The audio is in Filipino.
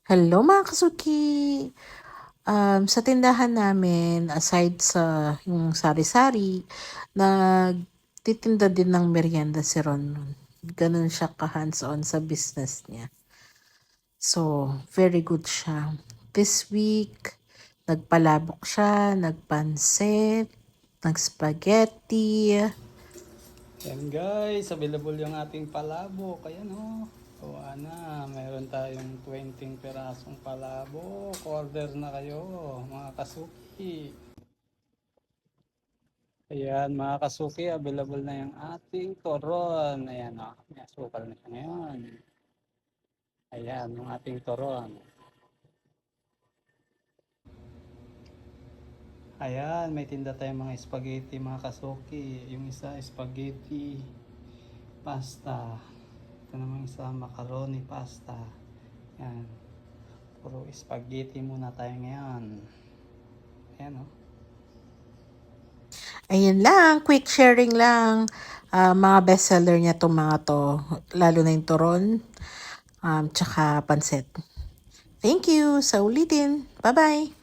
Hello mga kasuki! Sa tindahan namin, aside sa yung sari-sari, nagtitinda din ng merienda si Ron. Ganun siya ka-hands-on sa business niya. So, very good siya. This week, nagpalabok siya, nagpansit, nagspaghetti. Yan guys, available yung ating palabok. Ayan o. Kuha na. Meron tayong 20 pirasong palabok. Order na kayo mga kasuki. Ayan mga kasuki, available na yung ating toron. Ayan o. May asukal na siya ngayon. Ayan yung ating toron. Ayan, may tinda tayong mga spaghetti mga kasuki. Yung isa spaghetti pasta. Ito naman isa macaroni pasta. Yan. Puro spaghetti muna tayo ngayon. Ayan o. Ayun lang, quick sharing lang. Mga bestseller niya itong mga to, lalo na yung turon, tsaka pansit. Thank you. Sa ulitin. Bye-bye.